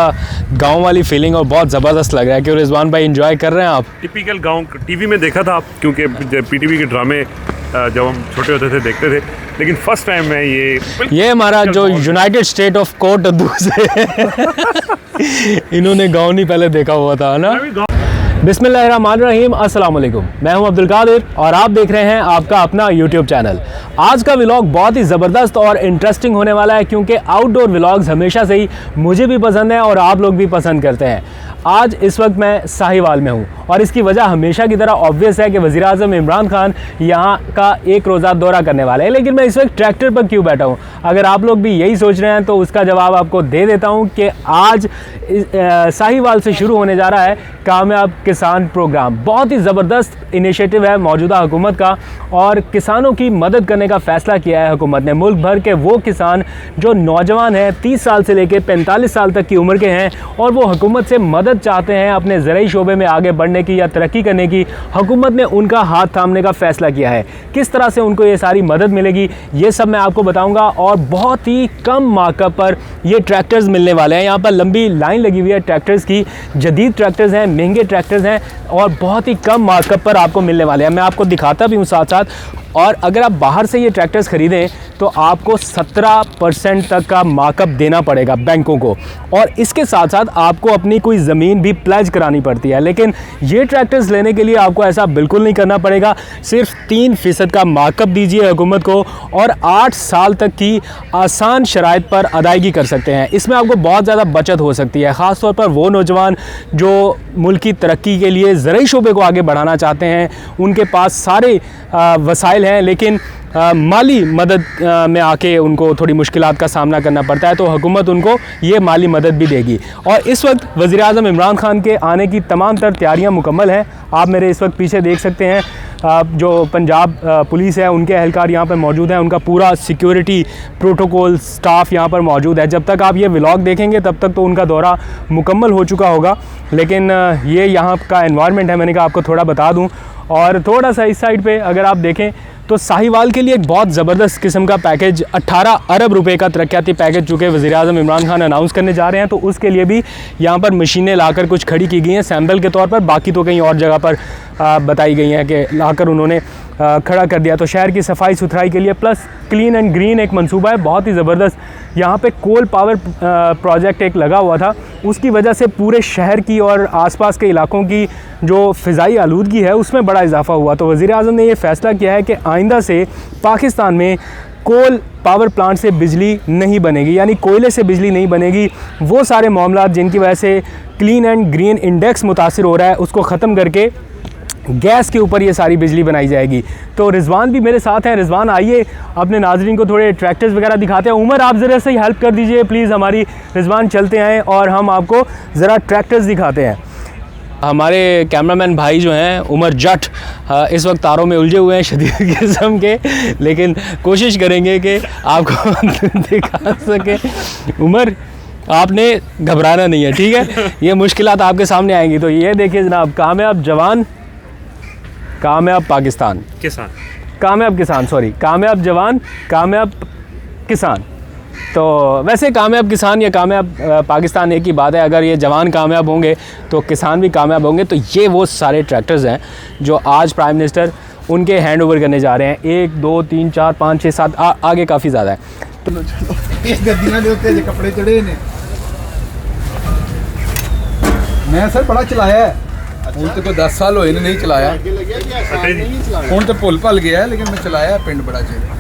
गांव वाली फीलिंग और बहुत ज़बरदस्त लग रहा है कि रिजवान भाई एंजॉय कर रहे हैं आप। टिपिकल गांव टीवी में देखा था, क्योंकि पीटीवी के ड्रामे जब हम छोटे होते थे देखते थे, लेकिन फर्स्ट टाइम मैं ये हमारा जो यूनाइटेड स्टेट ऑफ कोटअदू से इन्होंने गांव नहीं पहले देखा हुआ था ना। बिस्मिल्लाहिर्रहमानिर्रहीम, अस्सलाम वालेकुम। मैं हूं अब्दुल कादिर और आप देख रहे हैं आपका अपना यूट्यूब चैनल। आज का व्लॉग बहुत ही ज़बरदस्त और इंटरेस्टिंग होने वाला है, क्योंकि आउटडोर व्लॉग्स हमेशा से ही मुझे भी पसंद है और आप लोग भी पसंद करते हैं। आज इस वक्त मैं साहिवाल में हूं और इसकी वजह हमेशा की तरह ऑब्वियस है कि वज़ीर आज़म इमरान खान यहाँ का एक रोज़ा दौरा करने वाले हैं। लेकिन मैं इस वक्त ट्रैक्टर पर क्यों बैठा हूँ? अगर आप लोग भी यही सोच रहे हैं तो उसका जवाब आपको दे देता हूँ कि आज साहिवाल से शुरू होने जा रहा है कामयाब किसान प्रोग्राम। बहुत ही ज़बरदस्त इनिशिएटिव है मौजूदा हुकूमत का और किसानों की मदद करने का फ़ैसला किया है हुकूमत ने। मुल्क भर के वो किसान जो नौजवान हैं, 30 साल से लेकर 45 साल तक की उम्र के हैं और वो हुकूमत से मदद चाहते हैं अपने ज़राई शोबे में आगे बढ़ने की या तरक्की करने की, हुकूमत ने उनका हाथ थामने का फ़ैसला किया है। किस तरह से उनको ये सारी मदद मिलेगी ये सब मैं आपको बताऊँगा और बहुत ही कम मार्कअप पर ये ट्रैक्टर्स मिलने वाले हैं। यहाँ पर लंबी लाइन लगी हुई है ट्रैक्टर्स की। जदीद ट्रैक्टर्स हैं, महंगे ट्रैक्टर्स हैं और बहुत ही कम मार्कअप पर आपको मिलने वाले हैं। मैं आपको दिखाता भी हूँ साथ साथ। और अगर आप बाहर से ये ट्रैक्टर्स ख़रीदें तो आपको 17% तक का मार्कअप देना पड़ेगा बैंकों को, और इसके साथ साथ आपको अपनी कोई ज़मीन भी प्लेज करानी पड़ती है। लेकिन ये ट्रैक्टर्स लेने के लिए आपको ऐसा बिल्कुल नहीं करना पड़ेगा। सिर्फ 3% का मार्कअप दीजिए हुकूमत को और 8 साल तक की आसान शराइत पर अदायगी कर सकते हैं। इसमें आपको बहुत ज़्यादा बचत हो सकती है, ख़ास तौर पर वो नौजवान जो मुल्क की तरक्की के लिए ज़राई शोबे को आगे बढ़ाना चाहते हैं। उनके पास सारे वसाइल हैं, लेकिन माली मदद में आके उनको थोड़ी मुश्किलात का सामना करना पड़ता है, तो हुकूमत उनको ये माली मदद भी देगी। और इस वक्त वज़ीर आज़म इमरान खान के आने की तमाम तर तैयारियां मुकम्मल हैं। आप मेरे इस वक्त पीछे देख सकते हैं जो पंजाब पुलिस है उनके एहलकार यहाँ पर मौजूद हैं। उनका पूरा सिक्योरिटी प्रोटोकॉल स्टाफ यहाँ पर मौजूद है। जब तक आप ये व्लॉग देखेंगे तब तक तो उनका दौरा मुकम्मल हो चुका होगा, लेकिन ये यहाँ का एनवायरनमेंट है, मैंने कहा आपको थोड़ा बता दूँ। और थोड़ा सा इस साइड पे अगर आप देखें तो साहिवाल के लिए एक बहुत ज़बरदस्त किस्म का पैकेज 18 अरब रुपए का तरक्याती पैकेज चूँकि वज़ीर आज़म इमरान खान अनाउंस करने जा रहे हैं, तो उसके लिए भी यहाँ पर मशीनें लाकर कुछ खड़ी की गई हैं सैम्पल के तौर पर। बाकी तो कहीं और जगह पर बताई गई हैं कि लाकर उन्होंने खड़ा कर दिया। तो शहर की सफाई सुथराई के लिए प्लस क्लीन एंड ग्रीन एक मंसूबा है बहुत ही ज़बरदस्त। यहाँ पे कोल पावर प्रोजेक्ट एक लगा हुआ था, उसकी वजह से पूरे शहर की और आसपास के इलाकों की जो फ़िज़ाई आलूदगी है उसमें बड़ा इजाफा हुआ। तो वज़ीर आज़म ने ये फ़ैसला किया है कि आइंदा से पाकिस्तान में कोल पावर प्लांट से बिजली नहीं बनेगी, यानी कोयले से बिजली नहीं बनेगी। वो सारे मामलात जिनकी वजह से क्लीन एंड ग्रीन इंडेक्स मुतासिर हो रहा है उसको ख़त्म करके गैस के ऊपर ये सारी बिजली बनाई जाएगी। तो रिजवान भी मेरे साथ हैं। रिजवान आइए अपने नाजरीन को थोड़े ट्रैक्टर्स वगैरह दिखाते हैं। उमर आप ज़रा से हेल्प कर दीजिए प्लीज़ हमारी। रिजवान चलते हैं और हम आपको ज़रा ट्रैक्टर्स दिखाते हैं। हमारे कैमरामैन भाई जो हैं उमर जट इस वक्त तारों में उलझे हुए हैं शदीद किस्म के, लेकिन कोशिश करेंगे कि आपको दिखा सके। उमर आपने घबराना नहीं है, ठीक है? ये मुश्किलात आपके सामने आएंगी। तो ये देखिए जनाब, कामयाब जवान कामयाब पाकिस्तान किसान, कामयाब किसान, सॉरी कामयाब जवान कामयाब किसान। तो वैसे कामयाब किसान या कामयाब पाकिस्तान एक ही बात है। अगर ये जवान कामयाब होंगे तो किसान भी कामयाब होंगे। तो ये वो सारे ट्रैक्टर्स हैं जो आज प्राइम मिनिस्टर उनके हैंड ओवर करने जा रहे हैं। 1 2 3 4 5 6 7 आगे काफ़ी ज़्यादा है। कपड़े चढ़े ने मैं सर बड़ा चलाया है, ਹੁਣ तो कोई 10 साल होए ने नहीं चलाया, ਹੁਣ तो भुल भल गया है, लेकिन मैं चलाया पिंड बड़ा चेर।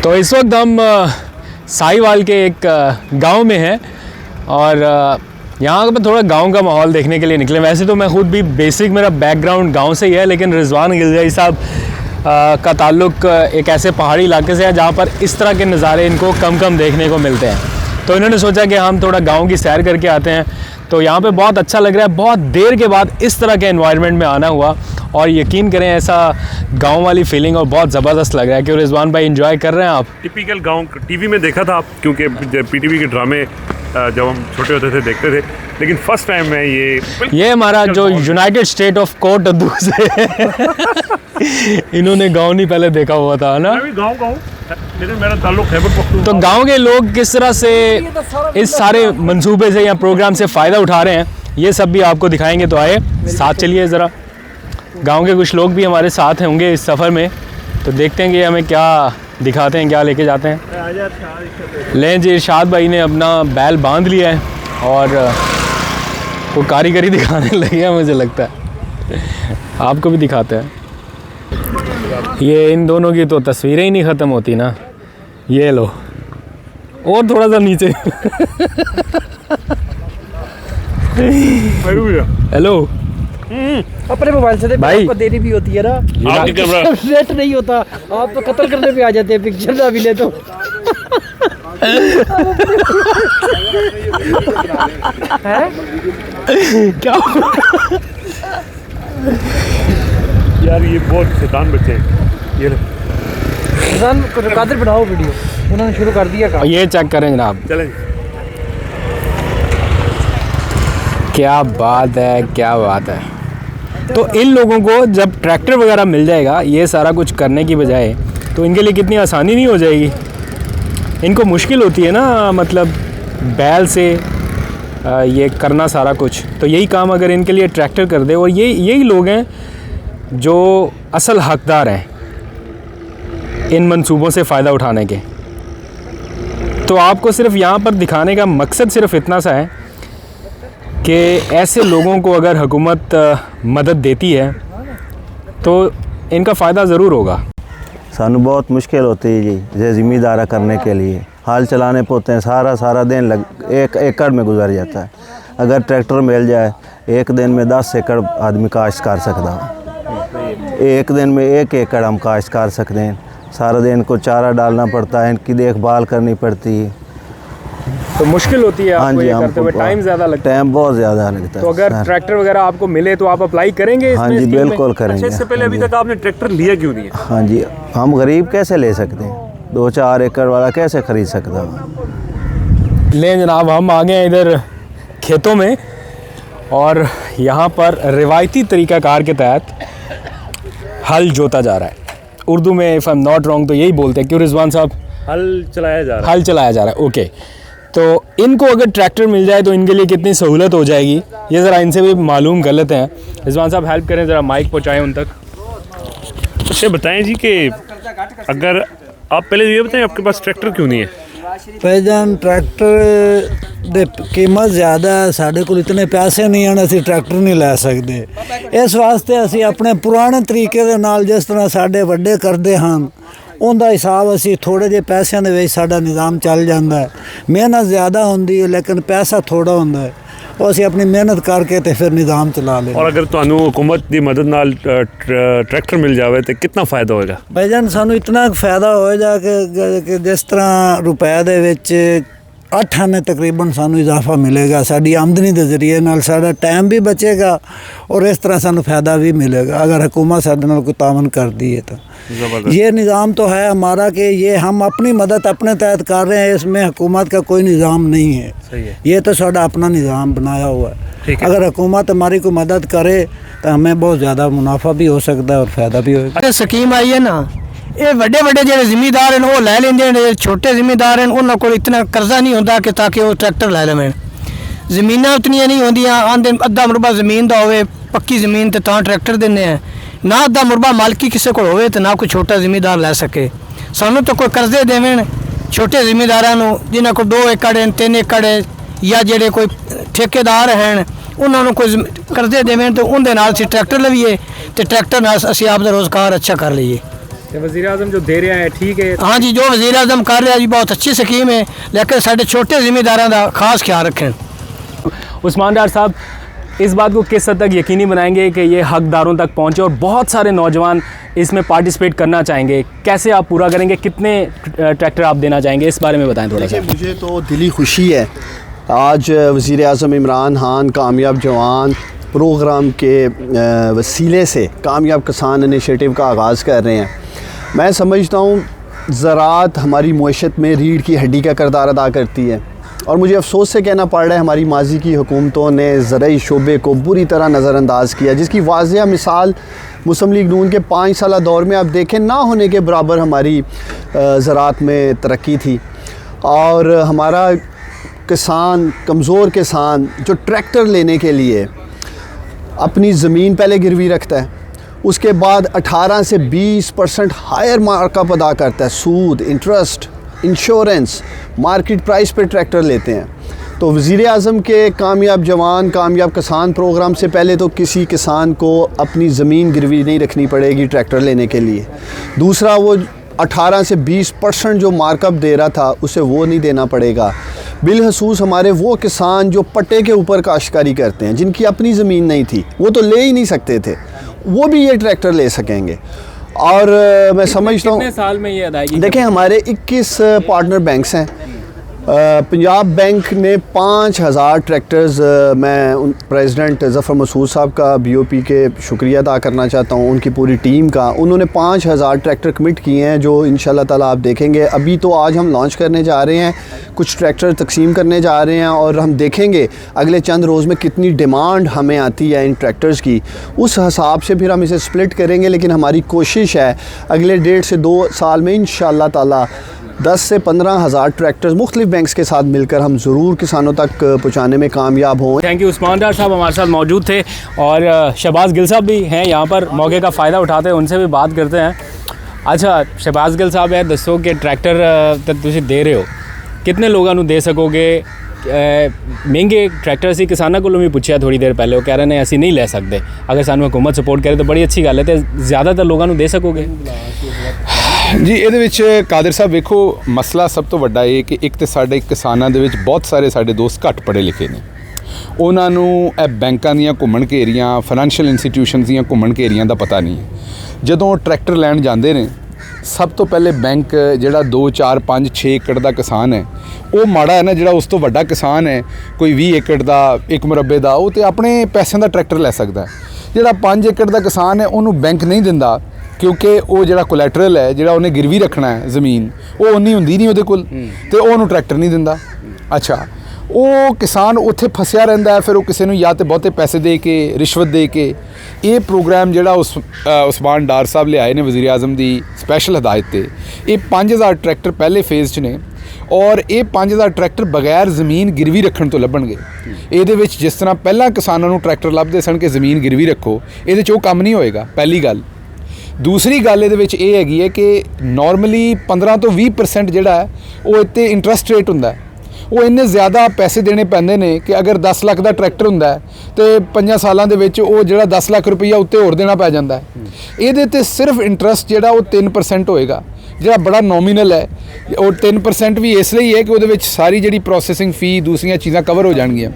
तो इस वक्त हम साहिवाल के एक गांव में हैं और यहाँ पर थोड़ा गांव का माहौल देखने के लिए निकले। वैसे तो मैं ख़ुद भी बेसिक मेरा बैकग्राउंड गांव से ही है, लेकिन रिजवान गिलज़ाई साहब का ताल्लुक़ एक ऐसे पहाड़ी इलाके से है जहाँ पर इस तरह के नज़ारे इनको कम कम देखने को मिलते हैं। तो इन्होंने सोचा कि हम थोड़ा गांव की सैर करके आते हैं। तो यहाँ पे बहुत अच्छा लग रहा है, बहुत देर के बाद इस तरह के एनवायरनमेंट में आना हुआ और यकीन करें ऐसा गांव वाली फीलिंग और बहुत ज़बरदस्त लग रहा है। क्यों रिजवान भाई एंजॉय कर रहे हैं आप? टिपिकल गांव टीवी में देखा था, क्योंकि पीटीवी के ड्रामे जब हम छोटे होते थे देखते थे, लेकिन फर्स्ट टाइम मैं ये हमारा जो यूनाइटेड स्टेट ऑफ कोटद्दू से इन्होंने गांव नहीं पहले देखा हुआ था ना। मैं भी गांव लेकिन मेरा ताल्लुक खैबर पख्तूनख्वा। तो गांव के लोग किस तरह से इस सारे मंसूबे से या प्रोग्राम से फ़ायदा उठा रहे हैं, ये सब भी आपको दिखाएंगे। तो आए साथ चलिए ज़रा। गांव के कुछ लोग भी हमारे साथ होंगे इस सफ़र में, तो देखते हैं कि हमें क्या दिखाते हैं, क्या लेके जाते हैं। लें जी, इरशाद भाई ने अपना बैल बांध लिया है और वो कारीगरी दिखाने लगे हैं, मुझे लगता है। आपको भी दिखाते हैं। ये इन दोनों की तो तस्वीरें ही नहीं ख़त्म होती ना। ये लो, और थोड़ा सा नीचे। हेलो, अपने मोबाइल से भाई आपको देनी भी होती है ना, आपके कैमरा नेट नहीं होता, आप तो कत्ल करने पे आ जाते हैं, पिक्चर ना मिले तो। क्या यार, ये बहुत शैतान बच्चे हैं। ये लो, कादिर बनाओ वीडियो, उन्होंने शुरू कर दिया काम। ये चेक करें जनाब, चलें। क्या बात है, क्या बात है। तो इन लोगों को जब ट्रैक्टर वगैरह मिल जाएगा ये सारा कुछ करने की बजाय, तो इनके लिए कितनी आसानी नहीं हो जाएगी। इनको मुश्किल होती है ना, मतलब बैल से ये करना सारा कुछ। तो यही काम अगर इनके लिए ट्रैक्टर कर दे, और यही लोग हैं जो असल हकदार हैं इन मंसूबों से फ़ायदा उठाने के। तो आपको सिर्फ यहाँ पर दिखाने का मकसद सिर्फ इतना सा है कि ऐसे लोगों को अगर हुकूमत मदद देती है तो इनका फ़ायदा ज़रूर होगा। सानू बहुत मुश्किल होती है जी, ये ज़िम्मेदारा करने के लिए हाल चलाने पोते हैं, सारा दिन एक एकड़ में गुजर जाता है। अगर ट्रैक्टर मिल जाए, एक दिन में 10 एकड़ आदमी काश्त कर सकता, एक दिन में 1 एकड़ हम काश्त कर सकते हैं। सारा दिन को चारा डालना पड़ता है, इनकी देखभाल करनी पड़ती है, तो मुश्किल होती है हाँ आपको जी, ये करते हुए, टाइम ज़्यादा लगता है। टाइम बहुत ज़्यादा लगता है। तो अगर ट्रैक्टर वगैरह आपको मिले तो आप अप्लाई करेंगे हाँ जी, बिल्कुल करेंगे। इससे पहले अभी तक आपने ट्रैक्टर लिया क्यों नहीं है? हाँ जी, हम गरीब कैसे ले सकते हैं, 2-4 एकड़ वाला कैसे ख़रीद सकता है। ले जनाब, हम आ गए इधर खेतों में और यहाँ पर रिवायती तरीक़ाकार के तहत हल जोता जा रहा है। उर्दू में if I am not wrong तो यही बोलते हैं, क्यों रिजवान साहब? हल चलाया जा रहा है। हल चलाया जा रहा है, ओके। तो इनको अगर ट्रैक्टर मिल जाए तो इनके लिए कितनी सहूलत हो जाएगी, ये ज़रा इनसे भी मालूम कर लेते हैं। रिजवान साहब हेल्प करें, ज़रा माइक पहुँचाएँ उन तक। अच्छा बताएं जी कि अगर आप पहले ये बताएं आपके पास ट्रैक्टर क्यों नहीं है? भाईजान ट्रैक्टर ਦੀ ਕੀਮਤ ਜ਼ਿਆਦਾ ਹੈ, ਸਾਡੇ ਕੋਲ ਇਤਨੇ ਪੈਸੇ ਨਹੀਂ ਹਨ, ਅਸੀਂ ਟਰੈਕਟਰ ਨਹੀਂ ਲੈ ਸਕਦੇ। ਇਸ ਵਾਸਤੇ ਅਸੀਂ ਆਪਣੇ ਪੁਰਾਣੇ ਤਰੀਕੇ ਦੇ ਨਾਲ, ਜਿਸ ਤਰ੍ਹਾਂ ਸਾਡੇ ਵੱਡੇ ਕਰਦੇ ਹਨ, ਉਹਦਾ ਹਿਸਾਬ ਅਸੀਂ ਥੋੜੇ ਜਿਹੇ ਪੈਸਿਆਂ ਦੇ ਵਿੱਚ ਸਾਡਾ ਨਿਜ਼ਾਮ ਚੱਲ ਜਾਂਦਾ ਹੈ। ਮਿਹਨਤ ਜ਼ਿਆਦਾ ਹੁੰਦੀ ਹੈ ਲੇਕਿਨ ਪੈਸਾ ਥੋੜਾ ਹੁੰਦਾ ਹੈ, ਉਹ ਅਸੀਂ ਆਪਣੀ ਮਿਹਨਤ ਕਰਕੇ ਤੇ ਫਿਰ ਨਿਜ਼ਾਮ ਚਲਾ ਲੈਂਦੇ। और अगर ਤੁਹਾਨੂੰ हुकूमत ਦੀ ਮਦਦ ਨਾਲ ट्रैक्टर मिल जावे तो कितना फ़ायदा होएगा? ਭਾਈਜਾਨ ਸਾਨੂੰ ਇਤਨਾ ਫਾਇਦਾ ਹੋਏਗਾ ਕਿ ਜਿਸ ਤਰ੍ਹਾਂ ਰੁਪਏ ਦੇ ਵਿੱਚ 8 ਆਨੇ ਤਕਰੀਬਨ ਸਾਨੂੰ ਇਜ਼ਾਫਾ ਮਿਲੇਗਾ, ਸਾਡੀ ਆਮਦਨੀ ਦੇ ਜ਼ਰੀਏ ਨਾਲ ਸਾਡਾ ਟਾਈਮ ਵੀ ਬਚੇਗਾ और इस तरह ਸਾਨੂੰ फ़ायदा भी मिलेगा अगर हुकूमत साढ़े नाल कोई तावन करती है तो। ये निज़ाम तो है हमारा कि ये हम अपनी मदद अपने तहत कर रहे हैं, इसमें हुकूमत का कोई निज़ाम नहीं है। सही है। ये तो साढ़ा अपना निज़ाम बनाया हुआ है। अगर हुकूमत हमारी कोई मदद करे तो हमें बहुत ज़्यादा मुनाफा भी हो सकता है और फ़ायदा भी होगा। स्कीम आई है ना, ये ਵੱਡੇ ਜਿਹੜੇ ਜ਼ਿਮੀਂਦਾਰ ਹਨ ਉਹ ਲੈ ਲੈਂਦੇ ਨੇ, ਛੋਟੇ ਜ਼ਿਮੀਂਦਾਰ ਹਨ ਉਹਨਾਂ ਕੋਲ ਇਤਨਾ ਕਰਜ਼ਾ ਨਹੀਂ ਹੁੰਦਾ ਕਿ ਤਾਂ ਕਿ ਉਹ ਟਰੈਕਟਰ ਲੈ ਲਵੇਣ। ਜ਼ਮੀਨਾਂ ਉਤਨੀਆਂ ਨਹੀਂ ਹੁੰਦੀਆਂ, ਆਂਦੇ ਅੱਧਾ ਮੁਰਬਾ ਜ਼ਮੀਨ ਦਾ ਹੋਵੇ ਪੱਕੀ ਜ਼ਮੀਨ ਤੇ ਤਾਂ ਟਰੈਕਟਰ ਦਿੰਦੇ ਆ, ਨਾ ਅੱਧਾ ਮੁਰਬਾ ਮਾਲਕੀ ਕਿਸੇ ਕੋਲ ਹੋਵੇ ਤੇ ਨਾ ਕੋਈ ਛੋਟਾ ਜ਼ਿਮੀਂਦਾਰ ਲੈ ਸਕੇ। ਸਾਨੂੰ ਤਾਂ ਕੋਈ ਕਰਜ਼ੇ ਦੇਵਣ ਛੋਟੇ ਜ਼ਿਮੀਂਦਾਰਾਂ ਨੂੰ, ਜਿਨ੍ਹਾਂ ਕੋਲ 2 ਏਕੜ 3 ਏਕੜ ਜਾਂ ਜਿਹੜੇ ਕੋਈ ਠੇਕੇਦਾਰ ਹਨ ਉਹਨਾਂ ਨੂੰ ਕੋਈ ਕਰਜ਼ੇ ਦੇਵਣ ਤੇ ਉਹਦੇ ਨਾਲ ਅਸੀਂ ਟਰੈਕਟਰ ਲਈਏ ਤੇ ਟਰੈਕਟਰ ਨਾਲ ਅਸੀਂ ਆਪ ਦਾ ਰੋਜ਼ਗਾਰ ਅੱਛਾ ਕਰ ਲਈਏ। वज़ीर आज़म जो दे रहा है ठीक है? हाँ जी, जो वज़ीर आज़म कर रहा है जी बहुत अच्छी स्कीम है, लेकिन साढ़े छोटे जिम्मेदारों का खास ख्याल रखें। उस्मान डार साहब इस बात को किस हद तक यकीनी बनाएंगे कि ये हकदारों तक पहुँचे और बहुत सारे नौजवान इसमें पार्टिसिपेट करना चाहेंगे, कैसे आप पूरा करेंगे, कितने ट्रैक्टर आप देना चाहेंगे, इस बारे में बताएं थोड़ा सा। मुझे तो दिली खुशी है आज वज़ीर आज़म इमरान खान कामयाब जवान प्रोग्राम के वसीले से कामयाब किसान इनिशिएटिव का आगाज़ कर रहे हैं। मैं समझता हूँ ज़राअत हमारी मुआशरत में रीढ़ की हड्डी का किरदार अदा करती है और मुझे अफसोस से कहना पड़ रहा है हमारी माजी की हुकूमतों ने ज़राई शोबे को बुरी तरह नज़रअंदाज किया, जिसकी वाज़िया मिसाल मुस्लिम लीग नून के 5 साल दौर में आप देखें ना होने के बराबर हमारी ज़राअत में तरक्की थी। और हमारा किसान, कमज़ोर किसान जो ट्रैक्टर लेने के लिए अपनी ज़मीन पहले गिरवी रखता है, उसके बाद 18 से 20% हायर मार्कअप अदा करता है, सूद, इंटरेस्ट, इंश्योरेंस, मार्केट प्राइस पे ट्रैक्टर लेते हैं। तो वज़ीर आज़म के कामयाब जवान कामयाब किसान प्रोग्राम से पहले तो किसी किसान को अपनी ज़मीन गिरवी नहीं रखनी पड़ेगी ट्रैक्टर लेने के लिए। दूसरा, वो 18 से 20% जो मार्कअप दे रहा था उसे वो नहीं देना पड़ेगा। बिलखसूस हमारे वो किसान जो पट्टे के ऊपर काश्तकारी करते हैं, जिनकी अपनी ज़मीन नहीं थी, वो तो ले ही नहीं सकते थे, वो भी ये ट्रैक्टर ले सकेंगे। और मैं समझता हूँ कितने साल में ये अदायगी? देखें हमारे 21 पार्टनर बैंक्स हैं। पंजाब बैंक ने 5000 ट्रैक्टर्स, मैं प्रेसिडेंट ज़फ़र मसूद साहब का BOP के शुक्रिया अदा करना चाहता हूँ, उनकी पूरी टीम का। उन्होंने 5000 ट्रैक्टर कमिट किए हैं जो इंशाल्लाह ताला आप देखेंगे। अभी तो आज हम लॉन्च करने जा रहे हैं, कुछ ट्रैक्टर तकसीम करने जा रहे हैं और हम देखेंगे अगले चंद रोज़ में कितनी डिमांड हमें आती है इन ट्रैक्टर्स की, उस हिसाब से फिर हम इसे स्प्लिट करेंगे। लेकिन हमारी कोशिश है अगले 1.5 से 2 साल में इंशाल्लाह ताला 10 से 15,000 ट्रैक्टर्स मुख्तलिफ बैंक्स के साथ मिलकर हम ज़रूर किसानों तक पहुँचाने में कामयाब हों। Thank you. उस्मान डार साहब हमारे साथ मौजूद थे और शहबाज गिल साहब भी हैं यहाँ पर, मौके का फ़ायदा उठाते हैं, उनसे भी बात करते हैं। अच्छा शहबाज गिल साहब है, दसो कि ट्रैक्टर तक तुम दे रहे हो, कितने लोगों को दे सकोगे? महंगे ट्रैक्टर असी किसानों को भी पूछा थोड़ी देर पहले, वो कह रहे हैं असी नहीं ले सकते, अगर सानू हुकूमत सपोर्ट करे तो बड़ी अच्छी गल है, तो ज़्यादातर लोगों को दे सकोगे? जी ਇਹਦੇ ਵਿੱਚ ਕਾਦਰ ਸਾਹਿਬ ਵੇਖੋ ਮਸਲਾ ਸਭ ਤੋਂ ਵੱਡਾ ਇਹ ਕਿ ਇੱਕ ਤੇ ਸਾਡੇ ਕਿਸਾਨਾਂ ਦੇ ਵਿੱਚ ਬਹੁਤ ਸਾਰੇ ਸਾਡੇ ਦੋਸਤ ਘੱਟ ਪੜ੍ਹੇ ਲਿਖੇ ਨੇ, ਉਹਨਾਂ ਨੂੰ ਇਹ ਬੈਂਕਾਂ ਦੀਆਂ ਘੁੰਮਣ ਘੇਰੀਆਂ, ਫਾਈਨੈਂਸ਼ੀਅਲ ਇੰਸਟੀਟਿਊਸ਼ਨਸ ਦੀਆਂ ਘੁੰਮਣ ਘੇਰੀਆਂ ਦਾ ਪਤਾ ਨਹੀਂ ਹੈ। ਜਦੋਂ ਟਰੈਕਟਰ ਲੈਣ ਜਾਂਦੇ ਨੇ ਸਭ ਤੋਂ ਪਹਿਲੇ ਬੈਂਕ ਜਿਹੜਾ 2, 4, 5, 6 ਏਕੜ ਦਾ ਕਿਸਾਨ ਹੈ ਉਹ ਮਾੜਾ ਹੈ ਨਾ, ਜਿਹੜਾ ਉਸ ਤੋਂ ਵੱਡਾ ਕਿਸਾਨ ਹੈ ਕੋਈ 20 ਏਕੜ ਦਾ, 1 ਮੁਰੱਬੇ ਦਾ, ਉਹ ਤੇ ਆਪਣੇ ਪੈਸਿਆਂ ਦਾ ਟਰੈਕਟਰ ਲੈ ਸਕਦਾ। ਜਿਹੜਾ 5 ਏਕੜ ਦਾ ਕਿਸਾਨ ਹੈ ਉਹਨੂੰ ਬੈਂਕ ਨਹੀਂ ਦਿੰਦਾ क्योंकि वो जो कोलैटरल है जो उन्हें गिरवी रखना है ज़मीन, वो उन्नी होंदी नहीं वो तो उन्होंने ट्रैक्टर नहीं दिंदा। अच्छा वो किसान उत्थे फसिया रहिंदा है, फिर वो किसी नूं या तो बहुते पैसे दे के, रिश्वत दे के ये प्रोग्राम जिहड़ा उस्मान डार साहब ले आए ने वज़ीर आज़म की स्पैशल हदायत ते, ये 5000 ट्रैक्टर पहले फेज़ च ने और ये 5000 ट्रैक्टर बगैर ज़मीन गिरवी रखण तो लभणगे। ਇਹਦੇ ਵਿੱਚ ਜਿਸ ਤਰ੍ਹਾਂ ਪਹਿਲਾਂ ਕਿਸਾਨਾਂ ਨੂੰ ਟਰੈਕਟਰ ਲੱਭਦੇ ਸਨ ਕਿ ਜ਼ਮੀਨ ਗਿਰਵੀ ਰੱਖੋ, ਇਹਦੇ 'ਚ ਉਹ ਕੰਮ ਨਹੀਂ ਹੋਏਗਾ, ਪਹਿਲੀ ਗੱਲ। दूसरी गल ਇਹਦੇ ਵਿੱਚ ਇਹ ਹੈਗੀ ਹੈ ਕਿ ਨਾਰਮਲੀ 15 ਤੋਂ 20% ਜਿਹੜਾ ਹੈ ਉਹ ਇੱਥੇ ਇੰਟਰਸਟ ਰੇਟ ਹੁੰਦਾ ਹੈ, ਉਹ ਇੰਨੇ ਜ਼ਿਆਦਾ ਪੈਸੇ ਦੇਣੇ ਪੈਂਦੇ ਨੇ ਕਿ ਅਗਰ 10 ਲੱਖ ਦਾ ਟਰੈਕਟਰ ਹੁੰਦਾ ਹੈ ਤੇ 5 ਸਾਲਾਂ ਦੇ ਵਿੱਚ ਉਹ ਜਿਹੜਾ 10 ਲੱਖ ਰੁਪਈਆ ਉੱਤੇ ਹੋਰ ਦੇਣਾ ਪੈ ਜਾਂਦਾ ਹੈ। ਇਹਦੇ ਤੇ ਸਿਰਫ ਇੰਟਰਸਟ ਜਿਹੜਾ ਉਹ 3% ਹੋਏਗਾ, ਜਿਹੜਾ ਬੜਾ ਨੋਮੀਨਲ ਹੈ। ਔਰ 3% ਵੀ ਇਸ ਲਈ ਹੈ ਕਿ ਉਹਦੇ ਵਿੱਚ ਸਾਰੀ ਜਿਹੜੀ ਪ੍ਰੋਸੈਸਿੰਗ ਫੀ, ਦੂਸਰੀਆਂ ਚੀਜ਼ਾਂ ਕਵਰ ਹੋ ਜਾਣਗੀਆਂ।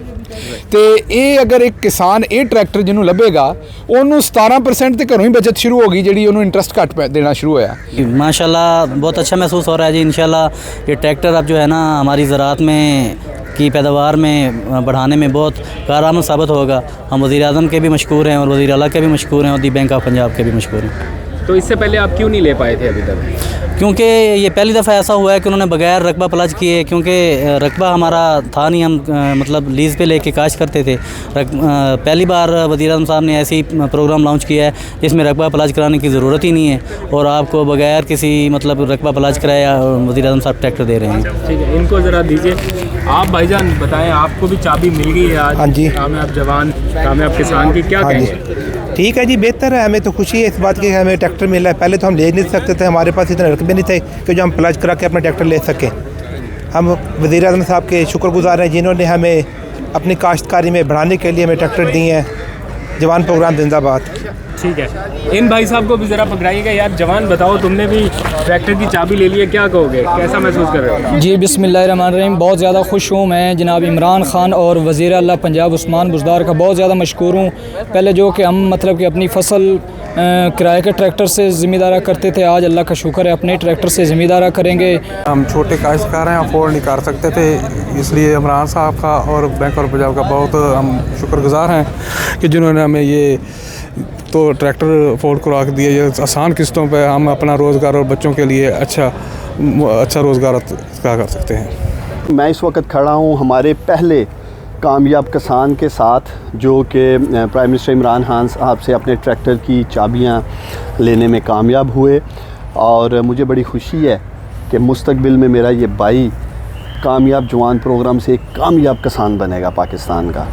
ਤੇ ਇਹ ਅਗਰ ਇੱਕ ਕਿਸਾਨ ਇਹ ਟਰੈਕਟਰ ਜਿਹਨੂੰ ਲੱਭੇਗਾ ਉਹਨੂੰ 17% ਤੇ घरों ही बचत शुरू होगी, जी उन्होंने इंटरेस्ट घट देना शुरू होया। माशाल्लाह बहुत अच्छा महसूस हो रहा है जी। इंशाल्लाह ये ट्रैक्टर अब जो है ना हमारी ज़राअत में की पैदावार में बढ़ाने में बहुत कारआमद साबित होगा। हम वज़ीर आज़म के भी मशकूर हैं और वज़ीर आला के भी मशकूर हैं और दी बैंक ऑफ पंजाब के भी मशकूर हैं। तो इससे पहले आप क्यों नहीं ले पाए थे अभी तक? क्योंकि ये पहली दफ़ा ऐसा हुआ है कि उन्होंने बगैर रकबा प्लाज किए, क्योंकि रकबा हमारा था नहीं, हम मतलब लीज़ पे लेके काश करते थे। पहली बार वज़ीर आज़म साहब ने ऐसी प्रोग्राम लॉन्च किया है जिसमें रकबा प्लाज कराने की ज़रूरत ही नहीं है और आपको बगैर किसी मतलब रकबा प्लाज कराया वज़ीर आज़म साहब ट्रैक्टर दे रहे हैं। ठीक है, इनको ज़रा दीजिए। आप भाईजान बताएं, आपको भी चाबी मिल गई है आज? हाँ जी। कामयाब जवान, कामयाब किसान की क्या कहेंगे? ठीक है जी, बेहतर है। हमें तो खुशी है इस बात की कि हमें ट्रैक्टर मिला है। पहले तो हम ले नहीं सकते थे, हमारे पास इतने रकबे नहीं थे कि जो हम प्लाज करा के अपना ट्रैक्टर ले सकें। हम वज़ीर आज़म साहब के शुक्रगुज़ार हैं जिन्होंने हमें अपनी काश्तकारी में बढ़ाने के लिए हमें ट्रैक्टर दिए हैं। जवान प्रोग्राम जिंदाबाद। ठीक है, इन भाई साहब को भी ज़रा पकड़ाइएगा यार। जवान बताओ, तुमने भी ट्रैक्टर की चाबी ले ली है, क्या कहोगे, कैसा महसूस कर रहे हो? जी बिस्मिल्लाहिर्रहमानिर्रहीम, बहुत ज़्यादा खुश हूँ मैं। जनाब इमरान खान और वज़ीर आला पंजाब उस्मान बुज़दार का बहुत ज़्यादा मशकूर हूँ। पहले जो कि हम मतलब कि अपनी फसल किराए के ट्रैक्टर से ज़िम्मेदारा करते थे, आज अल्लाह का शुक्र है अपने ट्रैक्टर से ज़िम्मेदारा करेंगे। हम छोटे काश्तकार हैं, अफोर्ड नहीं कर सकते थे, इसलिए इमरान साहब का और बैंक ऑफ पंजाब का बहुत हम शुक्रगुज़ार हैं कि जिन्होंने हमें ये तो ट्रैक्टर अफोर्ड करवा के दिए। ये आसान किस्तों पे हम अपना रोज़गार और बच्चों के लिए अच्छा रोज़गार कर सकते हैं। मैं इस वक्त खड़ा हूँ हमारे पहले कामयाब किसान के साथ, जो कि प्राइम मिनिस्टर इमरान खान साहब से अपने ट्रैक्टर की चाबियाँ लेने में कामयाब हुए। और मुझे बड़ी खुशी है कि मुस्तकबिल में मेरा ये भाई कामयाब जवान प्रोग्राम से एक कामयाब किसान बनेगा पाकिस्तान का।